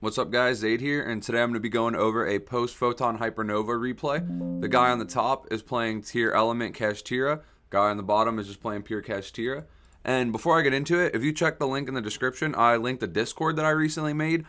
What's up guys, Zaid here, and today I'm going to be going over a post-Photon Hypernova replay. The guy on the top is playing Tier Element Kashtira, guy on the bottom is just playing pure Kashtira. And before I get into it, if you check the link in the description, I linked the Discord that I recently made.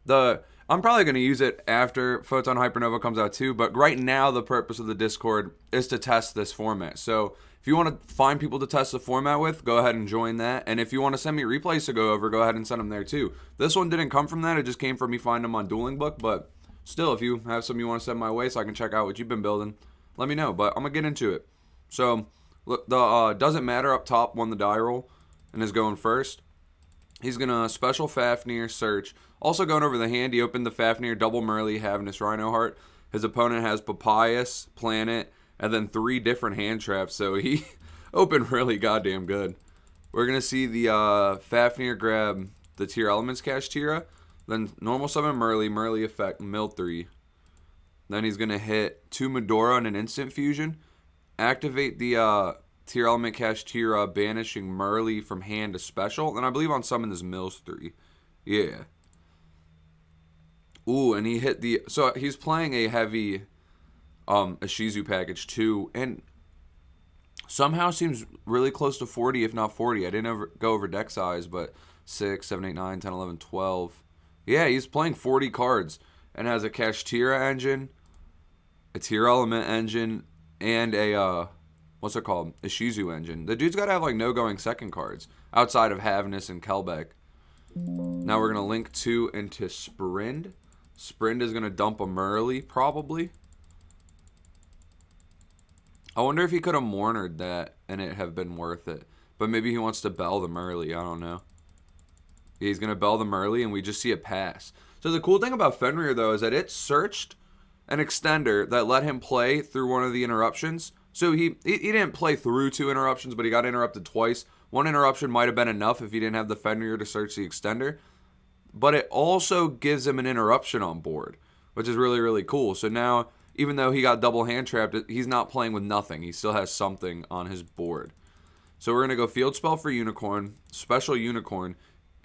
I'm probably going to use it after Photon Hypernova comes out too, but right now the purpose of the Discord is to test this format. So if you want to find people to test the format with, go ahead and join that. And if you want to send me replays to go over, go ahead and send them there too. This one didn't come from that. It just came from me finding them on Dueling Book. But still, if you have some you want to send my way so I can check out what you've been building, let me know. But I'm going to get into it. So look, the Doesn't Matter up top won the die roll and is going first. He's going to special Fafnir, search. Also going over the hand, he opened the Fafnir, double Merly, Havnus, Rhino Heart. His opponent has Papyrus, Planet, and then 3 different hand traps, so he opened really goddamn good. We're going to see the Fafnir grab the Tier Elements Kashtira, then normal summon Merly, Merly effect, mill 3. Then he's going to hit 2 Medora and an instant fusion, activate the Tier Element Kashtira, banishing Merly from hand to special, and I believe on summon this mills 3. Yeah. Ooh, and he hit the... So he's playing a heavy Ishizu package too, and somehow seems really close to 40, if not 40. I didn't ever go over deck size, but 6, 7, 8, 9, 10, 11, 12. Yeah, he's playing 40 cards and has a Kashtira engine, a Tier Element engine, and a, what's it called? Ishizu engine. The dude's got to have like no going second cards outside of Havnus and Kelbeck. Now we're going to link 2 into Sprind. Sprind is going to dump a Merly, probably. I wonder if he could have Mournered that and it have been worth it. But maybe he wants to Bell the Merly. I don't know. Yeah, he's going to Bell the Merly and we just see a pass. So the cool thing about Fenrir, though, is that it searched an extender that let him play through one of the interruptions. So he didn't play through 2 interruptions, but he got interrupted twice. One interruption might have been enough if he didn't have the Fenrir to search the extender. But it also gives him an interruption on board, which is really, really cool. So now, even though he got double hand trapped, he's not playing with nothing. He still has something on his board. So we're going to go Field Spell for Unicorn, Special Unicorn.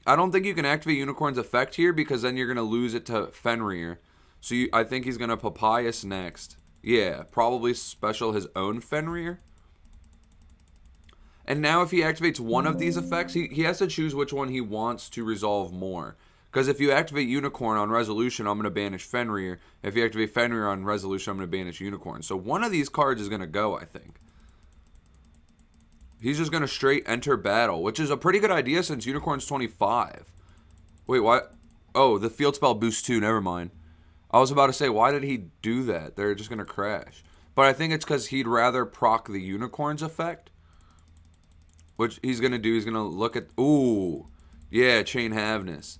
I don't think you can activate Unicorn's effect here because then you're going to lose it to Fenrir. So I think he's going to Papyrus next. Yeah, probably special his own Fenrir. And now if he activates one of these effects, he has to choose which one he wants to resolve more. Because if you activate Unicorn on Resolution, I'm going to banish Fenrir. If you activate Fenrir on Resolution, I'm going to banish Unicorn. So one of these cards is going to go, I think. He's just going to straight enter battle, which is a pretty good idea since Unicorn's 25. Wait, what? Oh, the field spell boosts 2. Never mind. I was about to say, why did he do that? They're just going to crash. But I think it's because he'd rather proc the Unicorn's effect. Which he's going to do. He's going to look at... Ooh. Yeah, Chain Havnus.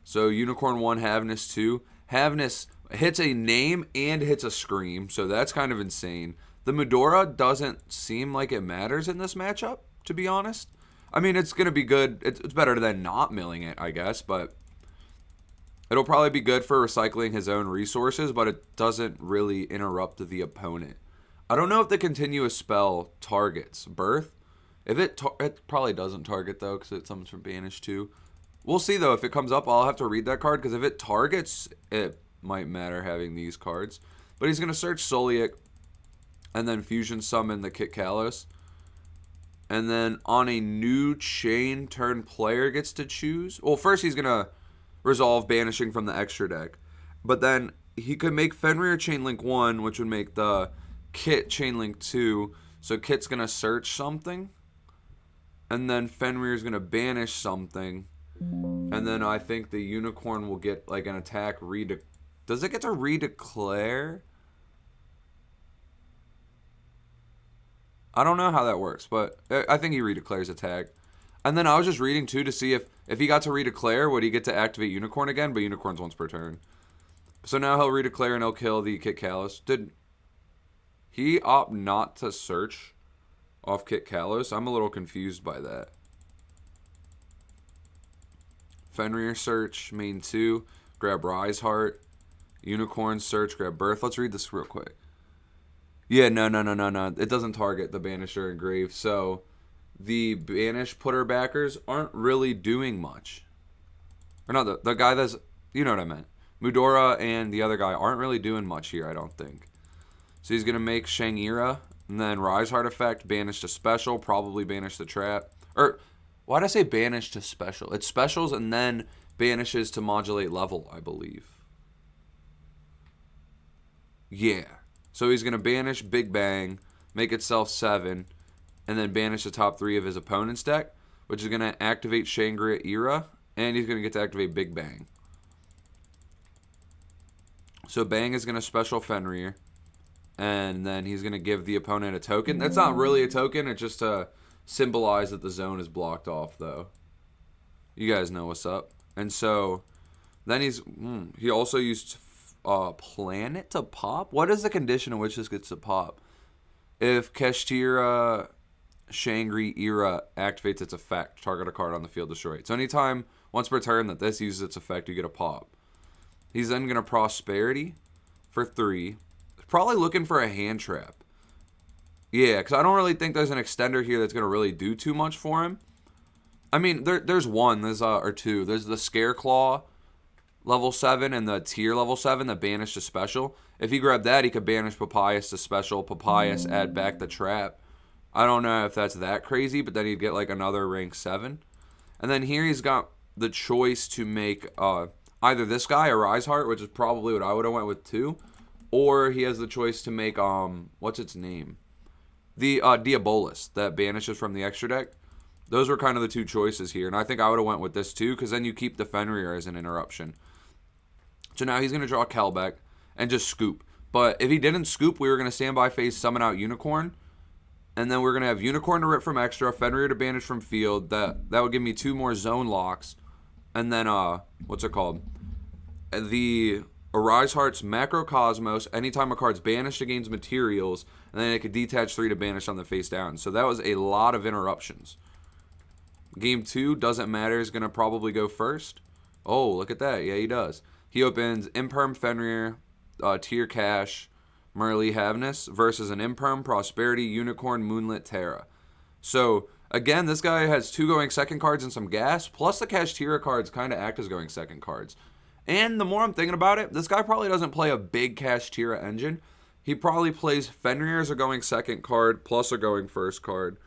So Unicorn 1, Havnus 2. Havnus hits a name and hits a scream, so that's kind of insane. The Medora doesn't seem like it matters in this matchup, to be honest. I mean, it's going to be good. It's better than not milling it, I guess, but it'll probably be good for recycling his own resources, but it doesn't really interrupt the opponent. I don't know if the continuous spell targets Birth. If it probably doesn't target, though, because it summons from Banish too. We'll see, though. If it comes up, I'll have to read that card, because if it targets, it might matter having these cards. But he's going to search Soliak, and then Fusion Summon the Kit Kalos. And then on a new chain, turn player gets to choose. Well, first he's going to resolve banishing from the extra deck. But then he could make Fenrir Chainlink 1, which would make the Kit Chainlink 2. So Kit's going to search something. And then Fenrir's going to banish something. And then I think the Unicorn will get like an attack does it get to redeclare? I don't know how that works, but I think he redeclares attack. And then I was just reading too to see if he got to redeclare, would he get to activate Unicorn again? But Unicorn's once per turn. So now he'll redeclare and he'll kill the Kit Kalos. Did he opt not to search off Kit Kalos? I'm a little confused by that. Fenrir search, main 2, grab Rise Heart, Unicorn search, grab Birth. Let's read this real quick. Yeah, no. It doesn't target the Banisher and Grave, so the Banish putter backers aren't really doing much. Or no, the guy that's You know what I meant. Mudora and the other guy aren't really doing much here, I don't think. So he's going to make Shang'ira, and then Rise Heart effect, banish to special, probably banish the trap. Or, why did I say banish to special? It's specials and then banishes to modulate level, I believe. Yeah. So he's going to banish Big Bang, make itself 7, and then banish the top 3 of his opponent's deck, which is going to activate Shangri-Ira, and he's going to get to activate Big Bang. So Bang is going to special Fenrir, and then he's going to give the opponent a token. That's not really a token, it's just to symbolize that the zone is blocked off, though. You guys know what's up. And so then he also used Planet to pop? What is the condition in which this gets to pop? If Kashtira Shangri-Ira activates its effect, target a card on the field, destroy it. So anytime, once per turn, that this uses its effect, you get a pop. He's then going to Prosperity for 3. Probably looking for a hand trap. Yeah, because I don't really think there's an extender here that's going to really do too much for him. I mean, there's one, or two. There's the Scareclaw level 7 and the Tier level 7 that banish to special. If he grabbed that, he could banish Papyrus to special, Papyrus, add back the trap. I don't know if that's that crazy, but then he'd get like another rank 7. And then here he's got the choice to make either this guy, a Rise Heart, which is probably what I would have went with too, or he has the choice to make, what's its name? The Diabolus that banishes from the extra deck. Those were kind of the two choices here, and I think I would have went with this too, because then you keep the Fenrir as an interruption. So now he's going to draw Kelbeck and just scoop. But if he didn't scoop, we were going to stand by phase, summon out Unicorn, and then we're going to have Unicorn to rip from extra, Fenrir to banish from field. That would give me 2 more zone locks, and then what's it called? The Arise Heart's Macrocosmos. Anytime a card's banished, it gains materials, and then it could detach 3 to banish on the face down. So that was a lot of interruptions. Game 2, doesn't matter, is going to probably go first. Oh, look at that. Yeah, he does. He opens Imperm Fenrir, Tier Cash, Merly Havness versus an Imperm, Prosperity, Unicorn, Moonlit Terra. So, again, this guy has 2 going second cards and some gas, plus the Kashtira cards kind of act as going second cards. And the more I'm thinking about it, this guy probably doesn't play a big Kashtira engine. He probably plays Fenrir as a going second card, plus a going first card,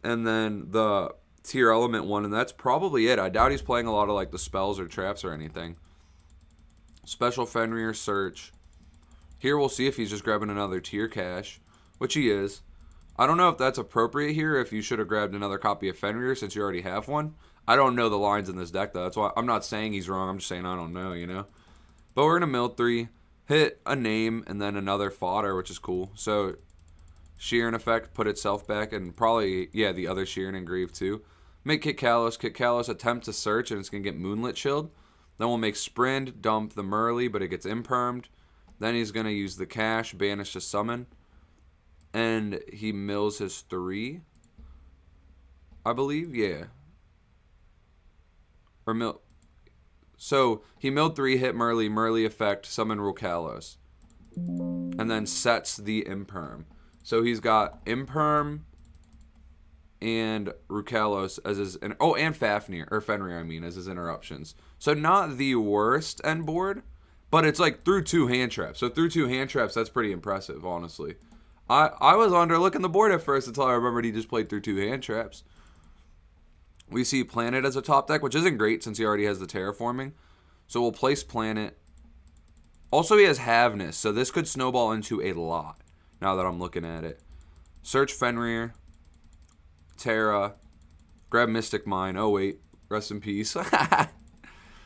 and then the Tier Element one, and that's probably it. I doubt he's playing a lot of like the spells or traps or anything. Special Fenrir Search. Here we'll see if he's just grabbing another Tier Cash, which he is. I don't know if that's appropriate here, if you should have grabbed another copy of Fenrir since you already have one. I don't know the lines in this deck, though. That's why I'm not saying he's wrong. I'm just saying I don't know, you know? But we're going to mill 3, hit a name, and then another fodder, which is cool. So Sheeran effect, put itself back, and probably, yeah, the other Sheeran and Grieve too. Make Kit Kalos attempt to search, and it's going to get Moonlit Chilled. Then we'll make Sprind, dump the Merly, but it gets Impermed. Then he's going to use the Cash, banish to summon. And he mills his 3, I believe, yeah. Or mill. So he milled 3, hit Merly effect, summon Rukalos. And then sets the Imperm. So he's got Imperm and Rukalos as his, and Fafnir, or Fenrir, I mean, as his interruptions. So not the worst end board, but it's like through 2 hand traps. So through 2 hand traps, that's pretty impressive, honestly. I was underlooking the board at first until I remembered he just played through 2 hand traps. We see Planet as a top deck, which isn't great since he already has the Terraforming. So we'll place Planet. Also, he has Havness, so this could snowball into a lot now that I'm looking at it. Search Fenrir, Terra, grab Mystic Mine. Oh, wait. Rest in peace.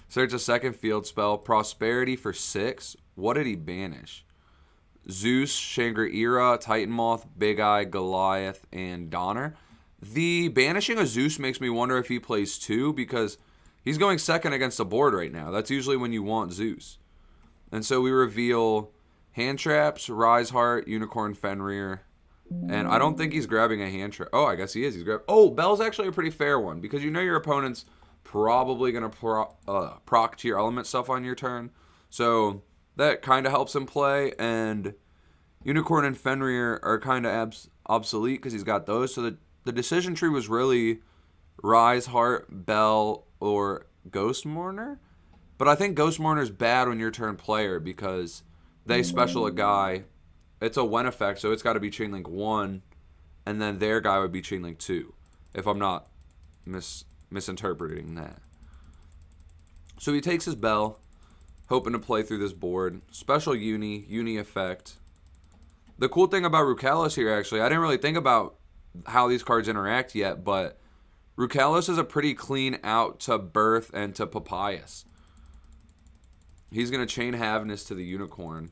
Search a second field spell. Prosperity for 6. What did he banish? Zeus, Shangri-Ira, Titan Moth, Big Eye, Goliath, and Donner. The banishing of Zeus makes me wonder if he plays 2, because he's going second against the board right now. That's usually when you want Zeus. And so we reveal hand traps, Rise Heart, Unicorn, Fenrir. And I don't think he's grabbing a hand trap. Oh, I guess he is. He's grabbing. Oh, Bell's actually a pretty fair one, because you know your opponent's probably going to proc Tier Element stuff on your turn. So that kind of helps him play. And Unicorn and Fenrir are kind of obsolete because he's got those. So the decision tree was really Rise Heart, Bell, or Ghost Mourner. But I think Ghost Mourner's bad when your turn player because they special a guy. It's a when effect, so it's got to be Chainlink 1, and then their guy would be Chainlink 2, if I'm not misinterpreting that. So he takes his Bell, hoping to play through this board. Special Uni effect. The cool thing about Rukalos here, actually, I didn't really think about how these cards interact yet, but Rukalos is a pretty clean out to Birth and to Papyrus. He's going to chain Havness to the Unicorn,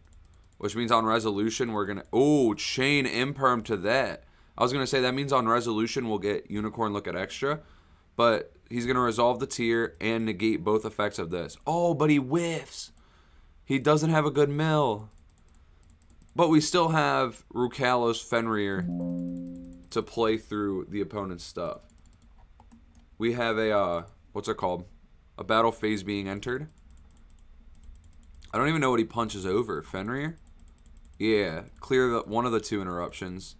which means on resolution we're going to... Oh, chain Imperm to that. I was going to say that means on resolution we'll get Unicorn look at extra, but he's going to resolve the tier and negate both effects of this. Oh, but he whiffs. He doesn't have a good mill. But we still have Rukalos Fenrir to play through the opponent's stuff. We have a, what's it called? A battle phase being entered. I don't even know what he punches over. Fenrir? Yeah, clear one of the 2 interruptions.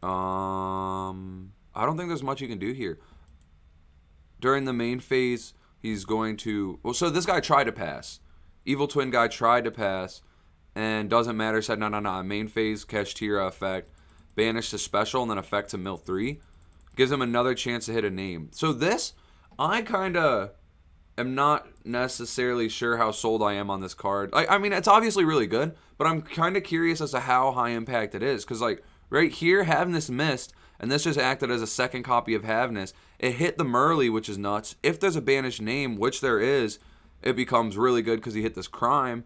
I don't think there's much you can do here. During the main phase, he's going to... Well, so this guy tried to pass. Evil Twin guy tried to pass. And doesn't matter, said, no. Main phase, Kashtira effect. Banish to special, and then effect to mill 3. Gives him another chance to hit a name. So this, I kind of am not necessarily sure how sold I am on this card. I mean, it's obviously really good, but I'm kind of curious as to how high impact it is. Because, like, right here, Havness missed, and this just acted as a second copy of Havness. It hit the Merly, which is nuts. If there's a banished name, which there is, it becomes really good because he hit this crime.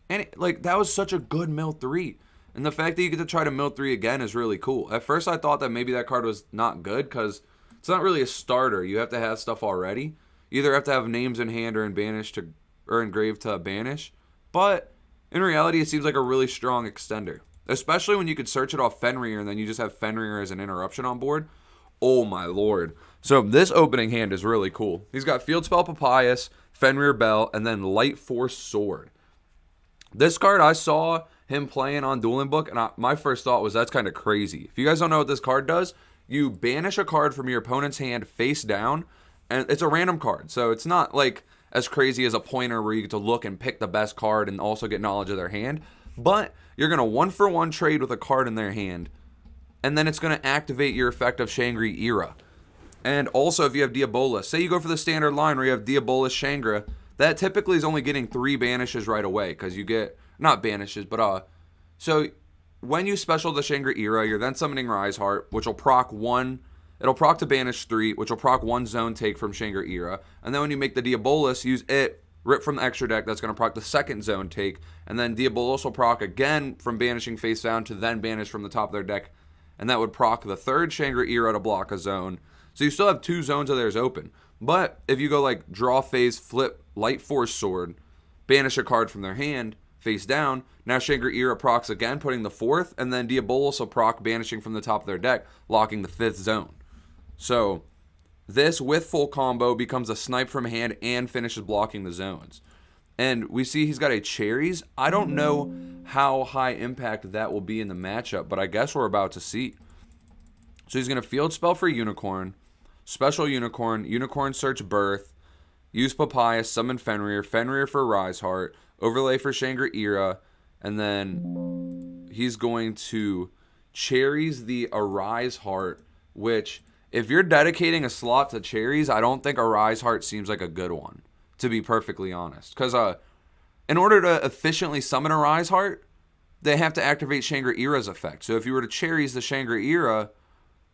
And, that was such a good mill 3. And the fact that you get to try to mill 3 again is really cool. At first, I thought that maybe that card was not good because it's not really a starter. You have to have stuff already. You either have to have names in hand or in banish to, or engraved to banish. But in reality, it seems like a really strong extender. Especially when you could search it off Fenrir and then you just have Fenrir as an interruption on board. Oh my lord. So this opening hand is really cool. He's got Field Spell Papyrus, Fenrir Bell, and then Lightforce Sword. This card, I saw him playing on Dueling Book, and my first thought was that's kind of crazy. If you guys don't know what this card does, you banish a card from your opponent's hand face down, and it's a random card. So it's not like as crazy as a pointer where you get to look and pick the best card and also get knowledge of their hand. But you're going to 1-for-1 trade with a card in their hand, and then it's going to activate your effect of Shangri Era. And also, if you have Diabolus, say you go for the standard line where you have Diabolus Shangra, that typically is only getting 3 banishes right away because you get, not banishes, but, so when you special the Shangri Era, you're then summoning Rise Heart, which will proc 1, it'll proc to banish 3, which will proc 1 zone take from Shangri Era. And then when you make the Diabolus, use it, rip from the extra deck, that's going to proc the 2nd zone take. And then Diabolus will proc again from banishing face down to then banish from the top of their deck. And that would proc the 3rd Shangri Era to block a zone. So you still have 2 zones of theirs open. But if you go like draw phase, flip, Lightforce Sword, banish a card from their hand, face down, now Shangri Era procs again, putting the 4th, and then Diabolus will proc banishing from the top of their deck, locking the 5th zone. So this with full combo becomes a snipe from hand and finishes blocking the zones. And we see he's got a Cherries. I don't know how high impact that will be in the matchup, but I guess we're about to see. So he's going to Field Spell for Unicorn, Special Unicorn, Unicorn Search Birth, use Papyrus, summon Fenrir, Fenrir for Rise Heart, overlay for Shangri Era, and then he's going to Cherries the Arise Heart, which, if you're dedicating a slot to Cherries, I don't think Arise Heart seems like a good one, to be perfectly honest. Because in order to efficiently summon Arise Heart, they have to activate Shangri Era's effect. So if you were to Cherries the Shangri Era,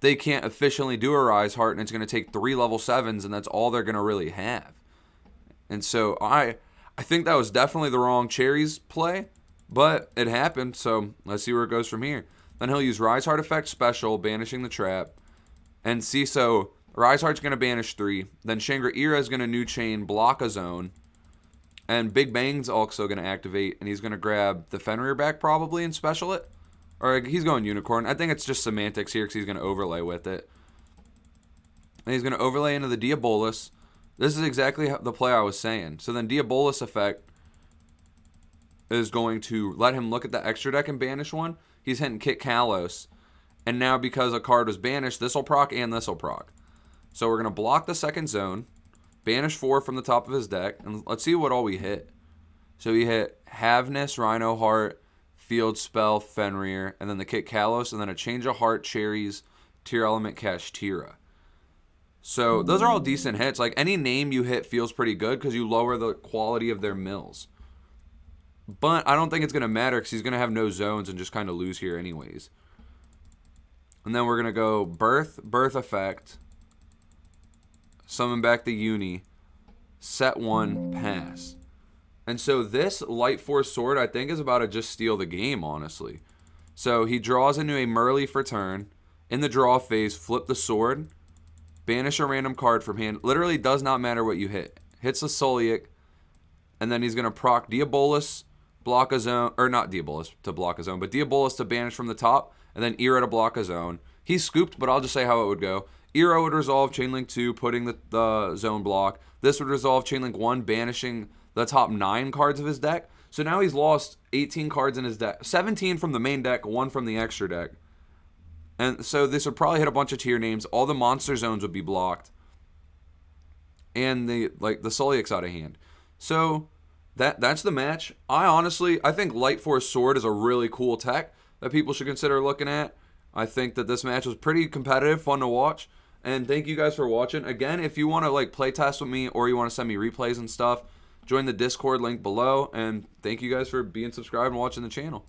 they can't efficiently do Arise Heart, and it's going to take 3 level 7s, and that's all they're going to really have. And so I think that was definitely the wrong Cherries play, but it happened, so let's see where it goes from here. Then he'll use Rise Heart effect special, banishing the trap. And see, so Rise Heart's going to banish 3. Then Shangri Era is going to new chain, block a zone. And Big Bang's also going to activate, and he's going to grab the Fenrir back probably and special it. Or he's going Unicorn. I think it's just semantics here because he's going to overlay with it. And he's going to overlay into the Diabolus. This is exactly the play I was saying. So then Diabolus effect is going to let him look at the extra deck and banish one. He's hitting Kit Kalos. And now because a card was banished, this will proc and this will proc. So we're going to block the 2nd zone. banish 4 from the top of his deck, and let's see what all we hit. So we hit Havness, Rhino Heart, Field Spell, Fenrir, and then the Kit Kalos, and then a Change of Heart, Cherries, Tear Element, Kashtira. So those are all decent hits. Like, any name you hit feels pretty good because you lower the quality of their mills. But I don't think it's going to matter because he's going to have no zones and just kind of lose here anyways. And then we're going to go Birth Effect, summon back the Uni, set 1, pass. And so this Lightforce Sword, I think, is about to just steal the game, honestly. So he draws into a Merly for turn. In the draw phase, flip the sword, banish a random card from hand. Literally does not matter what you hit. Hits the Solic, and then he's going to proc Diabolus, block a zone, or not Diabolus to block a zone, but Diabolus to banish from the top, and then Era to block a zone. He's scooped, but I'll just say how it would go. Era would resolve Chainlink 2, putting the zone block. This would resolve Chainlink 1, banishing the top 9 cards of his deck. So now he's lost 18 cards in his deck. 17 from the main deck, 1 from the extra deck. And so this would probably hit a bunch of tier names. All the monster zones would be blocked. And the Solic's out of hand. So that's the match. I think Lightforce Sword is a really cool tech that people should consider looking at. I think that this match was pretty competitive, fun to watch. And thank you guys for watching. Again, if you want to play test with me or you want to send me replays and stuff, join the Discord link below. And thank you guys for being subscribed and watching the channel.